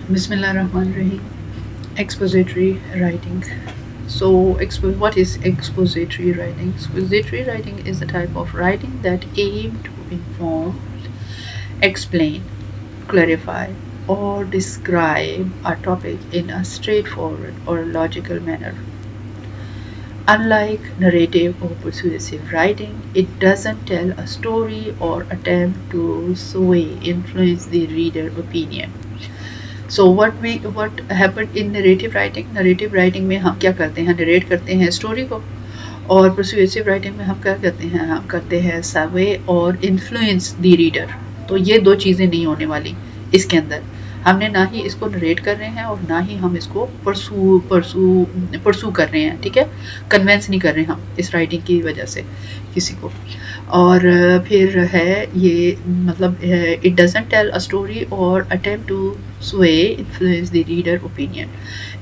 Bismillahirrahmanirrahim. Expository writing. So, what is expository writing? Expository writing is the type of writing that aim to inform, explain, clarify, or describe a topic in a straightforward or logical manner. Unlike narrative or persuasive writing, it doesn't tell a story or attempt to sway, influence the reader opinion. So what happened in narrative writing में हम क्या करते हैं, narrate करते हैं story को, और persuasive writing में हम क्या करते हैं, हम करते हैं सर्वे और इन्फ्लुएंस द रीडर. तो ये दो चीज़ें नहीं होने वाली इसके अंदर. हमने ना ही इसको नरेट कर रहे हैं और ना ही हम इसको परसू कर रहे हैं, ठीक है, कन्वेंस नहीं कर रहे हैं हम इस राइटिंग की वजह से किसी को. और फिर है ये मतलब it doesn't tell a story और attempt to sway influence the reader opinion.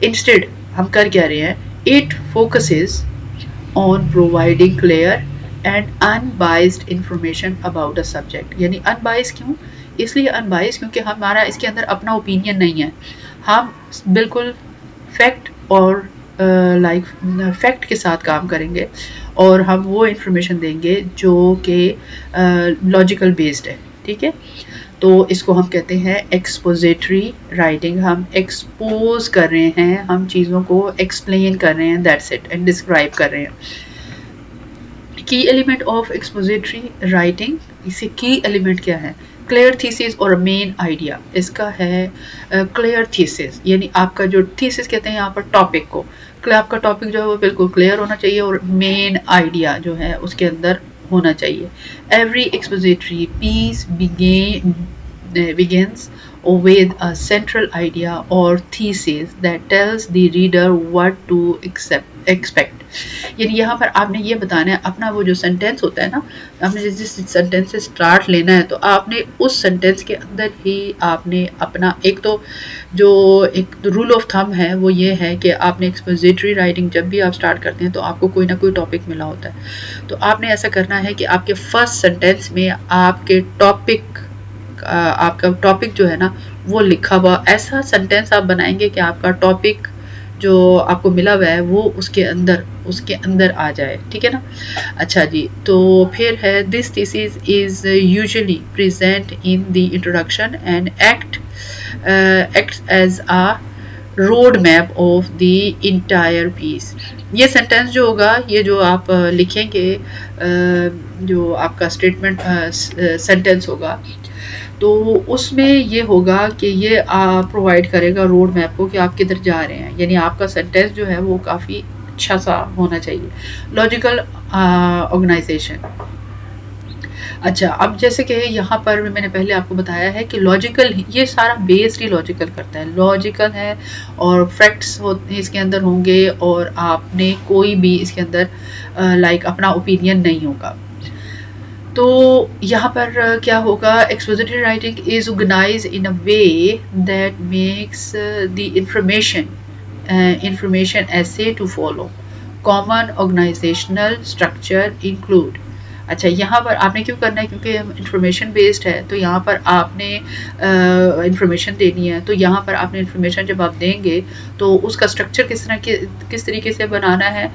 Instead हम कर क्या रहे हैं, it focuses on providing clear and unbiased information about a subject. यानी unbiased क्यों, इसलिए unbiased क्योंकि हमारा इसके अंदर अपना ओपिनियन नहीं है. हम बिल्कुल फैक्ट और फैक्ट के साथ काम करेंगे और हम वो इंफॉर्मेशन देंगे जो कि लॉजिकल बेस्ड है, ठीक है. तो इसको हम कहते हैं एक्सपोजिटरी राइटिंग. हम एक्सपोज कर रहे हैं, हम चीज़ों को एक्सप्लेन कर रहे हैं, दैट्स इट, एंड डिस्क्राइब कर रहे हैं. की एलिमेंट ऑफ एक्सपोजिटरी राइटिंग, इसे की एलिमेंट क्या है, क्लियर थीसिस और मेन आइडिया. इसका है क्लियर थीसिस, यानी आपका जो थीसिस कहते हैं यहाँ पर टॉपिक को, आपका टॉपिक जो है वो बिल्कुल क्लियर होना चाहिए और मेन आइडिया जो है उसके अंदर होना चाहिए. Every expository piece begins with a central idea or thesis that tells the reader what to expect. यानी यहाँ पर आपने ये बताना है, अपना वो जो सेंटेंस होता है ना, आपने जिस सेंटेंस से स्टार्ट लेना है तो आपने उस सेंटेंस के अंदर ही आपने अपना एक तो जो एक रूल ऑफ थंब है वो ये है कि आपने एक्सपोजिटरी राइटिंग जब भी आप स्टार्ट करते हैं तो आपको कोई ना कोई टॉपिक मिला होता है. तो आपने ऐसा करना है कि आपके फर्स्ट सेंटेंस में आपका टॉपिक जो है ना वो लिखा हुआ ऐसा सेंटेंस आप बनाएंगे कि आपका टॉपिक जो आपको मिला हुआ है वो उसके अंदर आ जाए, ठीक है ना. अच्छा जी, तो फिर है this thesis is usually present in the introduction and acts as a road map of the entire piece. ये सेंटेंस जो होगा, ये जो आप लिखेंगे, जो आपका स्टेटमेंट सेंटेंस होगा, तो उसमें ये होगा कि ये प्रोवाइड करेगा रोड मैप को कि आप किधर जा रहे हैं. यानी आपका सेंटेंस जो है वो काफ़ी अच्छा सा होना चाहिए. Logical organisation. अच्छा, अब जैसे कि यहाँ पर मैंने पहले आपको बताया है कि लॉजिकल, ये सारा बेस्ड ही लॉजिकल करता है, लॉजिकल है और फैक्ट्स इसके अंदर होंगे और आपने कोई भी इसके अंदर अपना ओपिनियन नहीं होगा. तो यहाँ पर क्या होगा, expository writing is organise in a way that makes the information essay to follow. Common organizational structure include. अच्छा, यहाँ पर आपने क्यों करना है, क्योंकि इंफॉर्मेशन बेस्ड है तो यहाँ पर आपने इंफॉर्मेशन देनी है. तो यहाँ पर आपने इंफॉर्मेशन जब आप देंगे तो उसका स्ट्रक्चर किस तरीके से बनाना है,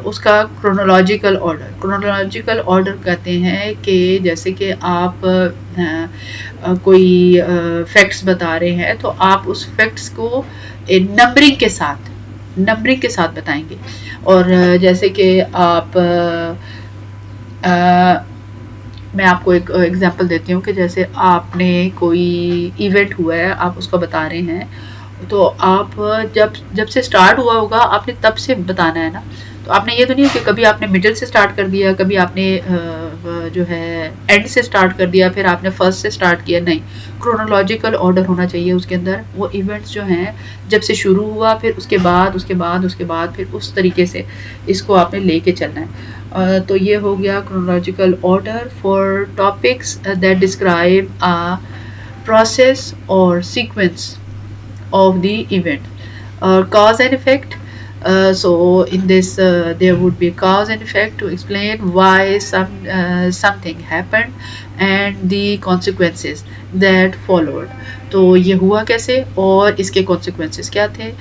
उसका क्रोनोलॉजिकल ऑर्डर कहते हैं कि जैसे कि आप कोई फैक्ट्स बता रहे हैं तो आप उस फैक्ट्स को नंबरिंग के साथ बताएंगे. और जैसे कि आप मैं आपको एक एग्जांपल देती हूँ कि जैसे आपने कोई इवेंट हुआ है, आप उसको बता रहे हैं, तो आप जब से स्टार्ट हुआ होगा आपने तब से बताना है ना. तो आपने ये तो नहीं है कि कभी आपने मिडिल से स्टार्ट कर दिया, कभी आपने जो है एंड से स्टार्ट कर दिया, फिर आपने फर्स्ट से स्टार्ट किया. नहीं, क्रोनोलॉजिकल ऑर्डर होना चाहिए उसके अंदर. वो इवेंट्स जो हैं जब से शुरू हुआ, फिर उसके बाद फिर उस तरीके से इसको आपने लेके चलना है. तो ये हो गया chronological order for topics that describe a process और sequence of the event. Cause and effect. So in this there would be cause and effect to explain why something happened and the consequences that followed. तो ये हुआ कैसे और इसके consequences क्या थे.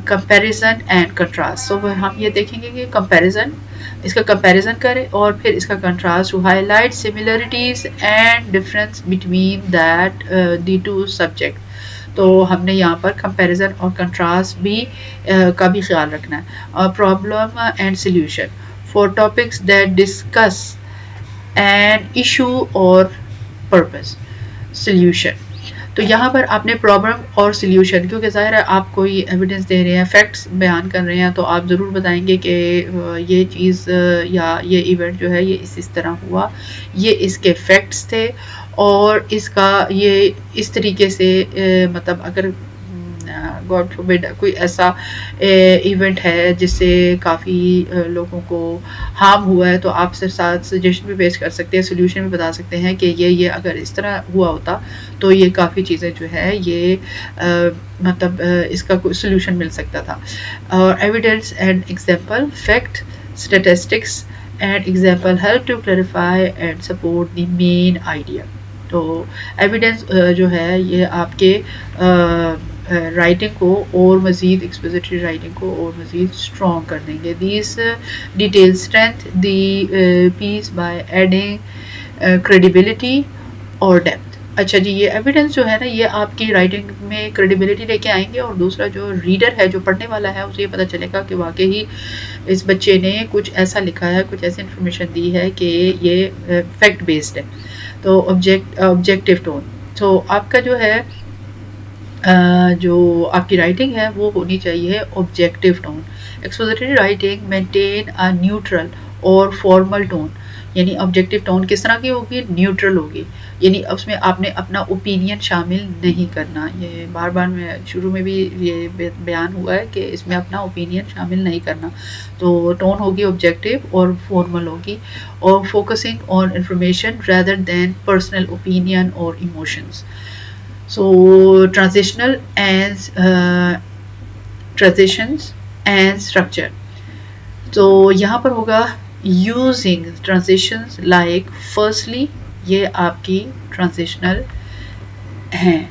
Comparison and contrast. So हम ये देखेंगे कि comparison, इसका कंपैरिजन करें और फिर इसका contrast to highlight similarities and difference between that the two subject. तो हमने यहाँ पर कंपैरिजन और कंट्रास्ट भी का भी ख्याल रखना है. Problem and solution for topics that discuss an issue और पर्पस. सॉल्यूशन, तो यहाँ पर आपने प्रॉब्लम और सॉल्यूशन, क्योंकि ज़ाहिर है आप कोई एविडेंस दे रहे हैं, फैक्ट्स बयान कर रहे हैं, तो आप ज़रूर बताएंगे कि ये चीज़ या ये इवेंट जो है ये इस तरह हुआ, ये इसके फैक्ट्स थे और इसका ये इस तरीके से मतलब अगर गॉड फॉरबिड कोई ऐसा इवेंट है जिससे काफ़ी लोगों को हार्म हुआ है, तो आप सिर्फ साथ सजेशन भी पेश कर सकते हैं, सोल्यूशन भी बता सकते हैं कि ये अगर इस तरह हुआ होता तो ये काफ़ी चीज़ें जो है ये मतलब इसका कोई सोल्यूशन मिल सकता था. और evidence and example, fact, statistics and example help to clarify and support the main idea. तो एविडेंस जो है ये आपके राइटिंग को और मज़ीद एक्सपोजिटरी राइटिंग को और मज़ीद स्ट्रॉन्ग कर देंगे. These detail strength the piece by adding credibility और डेप्थ. अच्छा जी, ये एविडेंस जो है ना ये आपकी राइटिंग में क्रेडिबिलिटी लेके आएंगे और दूसरा जो रीडर है, जो पढ़ने वाला है, उसे ये पता चलेगा कि वाकई ही इस बच्चे ने कुछ ऐसा लिखा है, कुछ ऐसी इन्फॉर्मेशन दी है कि ये फैक्ट बेस्ड है. तो ऑब्जेक्टिव टोन, तो आपका जो है जो आपकी राइटिंग है वो होनी चाहिए objective tone. Expository writing maintain a neutral और फॉर्मल टोन. यानी ऑब्जेक्टिव टोन किस तरह की होगी, न्यूट्रल होगी, यानी उसमें आपने अपना ओपिनियन शामिल नहीं करना. ये बार बार मैं शुरू में भी ये बयान हुआ है कि इसमें अपना ओपिनियन शामिल नहीं करना. तो टोन होगी ऑब्जेक्टिव और फॉर्मल होगी और focusing on information rather than personal opinion और emotions. So transitions and structure. तो यहाँ पर होगा using transitions like firstly, ये आपकी ट्रांजिशनल हैं.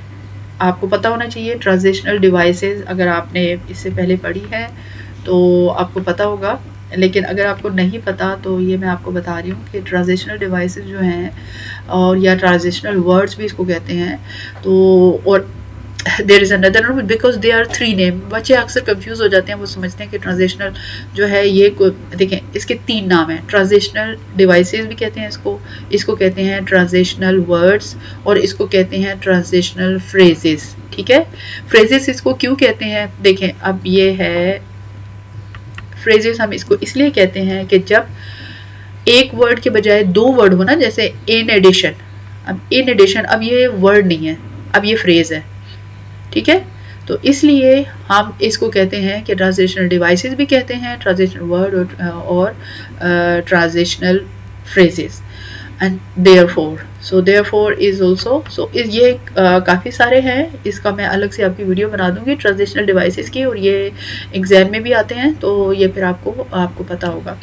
आपको पता होना चाहिए ट्रांजिशनल डिवाइसेस, अगर आपने इससे पहले पढ़ी है तो आपको पता होगा, लेकिन अगर आपको नहीं पता तो ये मैं आपको बता रही हूँ कि ट्रांजिशनल डिवाइसेस जो हैं और या ट्रांजिशनल वर्ड्स भी इसको कहते हैं. तो और there is another name because they are 3 name. बच्चे अक्सर कंफ्यूज हो जाते हैं, वो समझते हैं कि ट्रांजिशनल जो है ये देखें इसके 3 नाम हैं. ट्रांजिशनल डिवाइसेस भी कहते हैं इसको कहते हैं ट्रांजिशनल वर्ड्स और इसको कहते हैं ट्रांजिशनल फ्रेजेस. ठीक है, फ्रेजेस इसको क्यों कहते हैं, देखें अब ये है फ्रेजेस हम इसको इसलिए कहते हैं कि जब एक वर्ड के बजाय 2 वर्ड हो ना, जैसे इन एडिशन. अब इन एडिशन, अब ये वर्ड नहीं है, अब ये फ्रेज है. ठीक है, तो इसलिए हम इसको कहते हैं कि ट्रांजिशनल डिवाइसेस भी कहते हैं ट्रांजिशनल वर्ड और transitional phrases. And therefore is also. So ये काफ़ी सारे हैं, इसका मैं अलग से आपकी वीडियो बना दूंगी ट्रांजिशनल डिवाइसेस की, और ये एग्जाम में भी आते हैं तो ये फिर आपको पता होगा.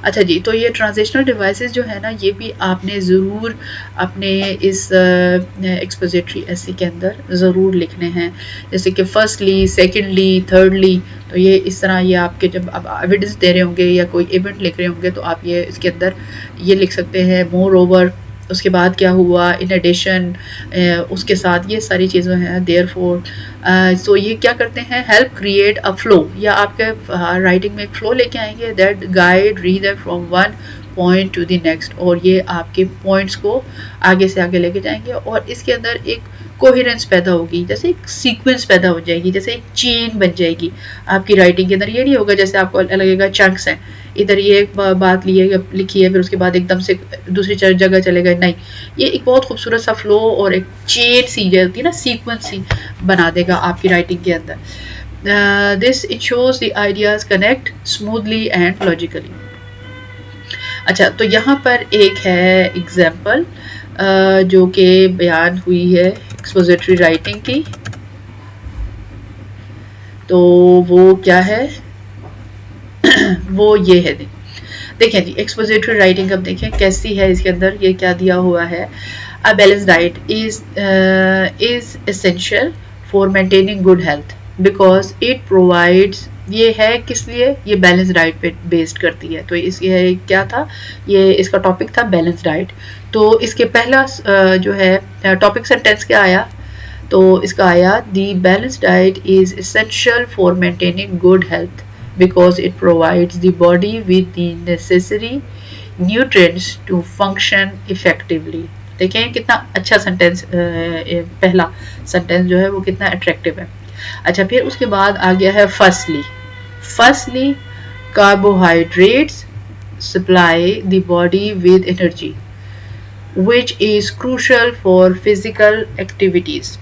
अच्छा जी, तो ये ट्रांजिशनल डिवाइसेस जो है ना ये भी आपने ज़रूर अपने इस एक्सपोजिटरी एसे के अंदर ज़रूर लिखने हैं, जैसे कि फर्स्टली, सेकेंडली, थर्डली. तो ये इस तरह ये आपके जब आप एविडेंस दे रहे होंगे या कोई इवेंट लिख रहे होंगे तो आप ये इसके अंदर ये लिख सकते हैं मोर ओवर, उसके बाद क्या हुआ, इन एडिशन, उसके साथ ये सारी चीज़ें हैं. देयरफॉर सो ये क्या करते हैं, हेल्प क्रिएट अ फ्लो, या आपके राइटिंग में एक फ्लो लेके आएंगे that guide reader from one point two the next. और ये आपके पॉइंट्स को आगे से आगे लेके जाएंगे और इसके अंदर एक कोहेरेंस पैदा होगी, जैसे एक सीक्वेंस पैदा हो जाएगी, जैसे एक चेन बन जाएगी आपकी राइटिंग के अंदर. ये नहीं होगा जैसे आपको लगेगा चंक्स हैं, इधर ये एक बात लिखी है फिर उसके बाद एकदम से दूसरी जगह चले गए. नहीं, ये एक बहुत खूबसूरत सा फ्लो और एक चेन सी होती है ना, सीक्वेंस सी बना देगा आपकी राइटिंग के अंदर. This ensures the ideas connect smoothly and logically. अच्छा, तो यहाँ पर एक है एग्जाम्पल जो कि बयान हुई है एक्सपोजिटरी राइटिंग की. तो वो क्या है, वो ये है। देखें जी एक्सपोजिटरी राइटिंग, अब देखें कैसी है इसके अंदर, ये क्या दिया हुआ है। A balance diet is essential for maintaining good health because it provides, ये है किस लिए, ये बैलेंस डाइट पे बेस्ड करती है। तो इस ये क्या था, ये इसका टॉपिक था बैलेंस डाइट। तो इसके पहला जो है टॉपिक सेंटेंस क्या आया, तो इसका आया the balance diet is essential for maintaining good health because it provides the body with the necessary nutrients to function effectively। देखें कितना अच्छा सेंटेंस, पहला सेंटेंस जो है वो कितना अट्रैक्टिव है। अच्छा फिर उसके बाद आ गया है firstly carbohydrates supply the body with energy which is crucial for physical activities।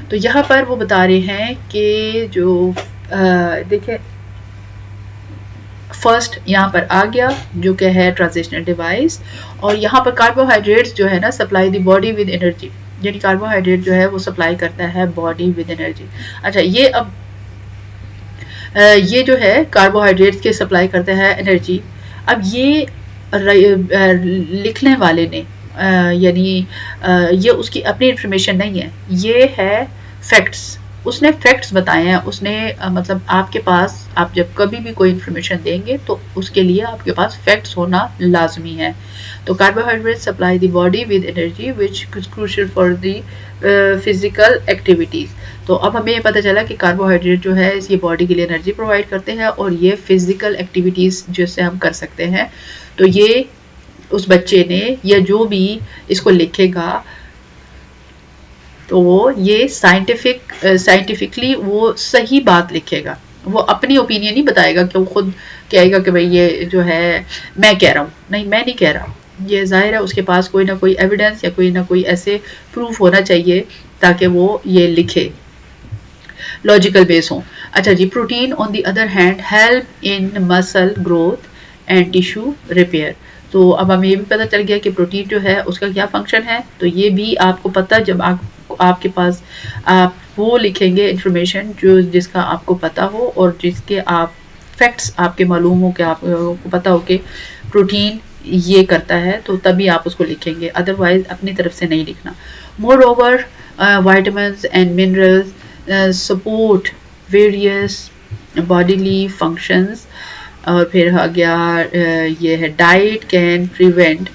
तो यहाँ पर वो बता रहे हैं कि जो देखिए फर्स्ट यहाँ पर आ गया जो क्या है ट्रांजिशनल डिवाइस, और यहाँ पर कार्बोहाइड्रेट्स जो है ना supply the body with energy, यानी कार्बोहाइड्रेट जो है वो सप्लाई करता है बॉडी विद एनर्जी। अच्छा ये अब ये जो है कार्बोहाइड्रेट्स के सप्लाई करते हैं एनर्जी। अब ये लिखने वाले ने यानी ये उसकी अपनी इंफॉर्मेशन नहीं है, ये है फैक्ट्स, उसने फैक्ट्स बताए हैं। उसने मतलब आपके पास आप जब कभी भी कोई इंफॉर्मेशन देंगे तो उसके लिए आपके पास फैक्ट्स होना लाजमी है। तो carbohydrate supply the body with energy which is crucial for the physical activities. तो अब हमें ये पता चला कि कार्बोहाइड्रेट जो है ये बॉडी के लिए एनर्जी प्रोवाइड करते हैं और ये फिजिकल एक्टिविटीज जिससे हम कर सकते हैं। तो ये उस बच्चे ने या जो भी इसको लिखेगा तो वो ये साइंटिफिकली वो सही बात लिखेगा, वो अपनी ओपिनियन नहीं बताएगा कि वो खुद कहेगा कि भाई ये जो है मैं कह रहा हूँ, नहीं मैं नहीं कह रहा हूँ। ये जाहिर है उसके पास कोई ना कोई एविडेंस या कोई ना कोई ऐसे प्रूफ होना चाहिए ताकि वो ये लिखे, लॉजिकल बेस हो। अच्छा जी protein on the other hand help in muscle growth and tissue repair. तो अब हमें ये भी पता चल गया कि प्रोटीन जो है उसका क्या फंक्शन है। तो ये भी आपको पता जब आपके पास आप वो लिखेंगे इंफॉर्मेशन जो जिसका आपको पता हो और जिसके आप फैक्ट्स आपके मालूम हो कि आपको पता हो कि प्रोटीन ये करता है, तो तभी आप उसको लिखेंगे, अदरवाइज अपनी तरफ से नहीं लिखना। More over vitamins and minerals support various bodily functions। और फिर आ गया ये है डाइट कैन प्रिवेंट,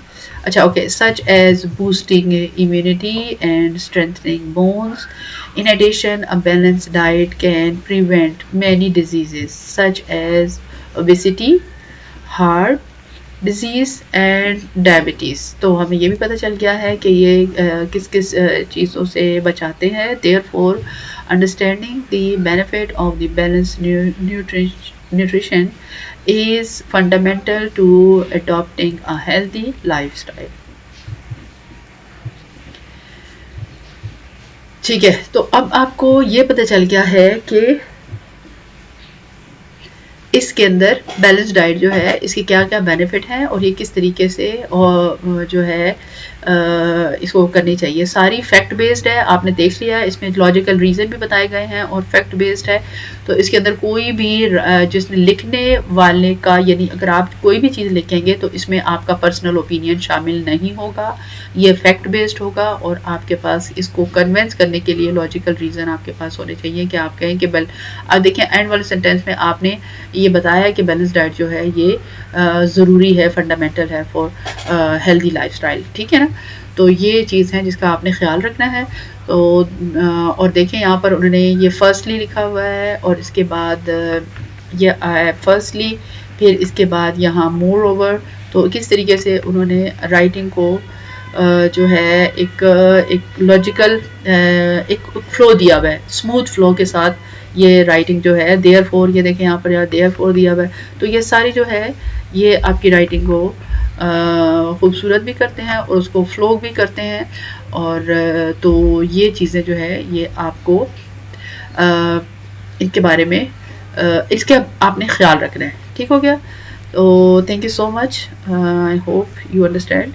अच्छा okay, such as boosting immunity and strengthening bones. In addition, a balanced diet can prevent many diseases such as obesity, heart disease and diabetes। तो हमें ये भी पता चल गया है कि ये किस किस चीज़ों से बचाते हैं। Therefore, understanding the benefit of the balanced nutrition is fundamental to adopting a healthy lifestyle। ठीक है, तो अब आपको ये पता चल गया है कि इसके अंदर बैलेंस डाइट जो है इसके क्या क्या बेनिफिट हैं और ये किस तरीके से और जो है इसको करनी चाहिए। सारी फैक्ट बेस्ड है, आपने देख लिया है, इसमें लॉजिकल रीज़न भी बताए गए हैं और फैक्ट बेस्ड है। तो इसके अंदर कोई भी जिसने लिखने वाले का यानी अगर आप कोई भी चीज़ लिखेंगे तो इसमें आपका पर्सनल ओपिनियन शामिल नहीं होगा, ये फैक्ट बेस्ड होगा और आपके पास इसको कन्विंस करने के लिए लॉजिकल रीज़न आपके पास होने चाहिए कि आप कहें कि अब देखिए एंड वाले सेंटेंस में आपने ये बताया है कि बैलेंस डाइट जो है ये ज़रूरी है, फंडामेंटल है फॉर हेल्दी लाइफस्टाइल। ठीक है ना, तो ये चीज़ है जिसका आपने ख्याल रखना है। तो और देखें यहाँ पर उन्होंने ये फर्स्टली लिखा हुआ है और इसके बाद ये फर्स्टली, फिर इसके बाद यहाँ मोर ओवर। तो किस तरीके से उन्होंने राइटिंग को जो है एक लॉजिकल एक फ्लो दिया हुआ है, स्मूथ फ्लो के साथ ये राइटिंग जो है। देयरफॉर ये देखें यहाँ पर देयरफॉर दिया हुआ है, तो ये सारी जो है ये आपकी राइटिंग को खूबसूरत भी करते हैं और उसको फ्लो भी करते हैं। और तो ये चीज़ें जो है ये आपको इनके बारे में इसके आपने ख्याल रखना है। ठीक हो गया, तो thank you so much, I hope you understand.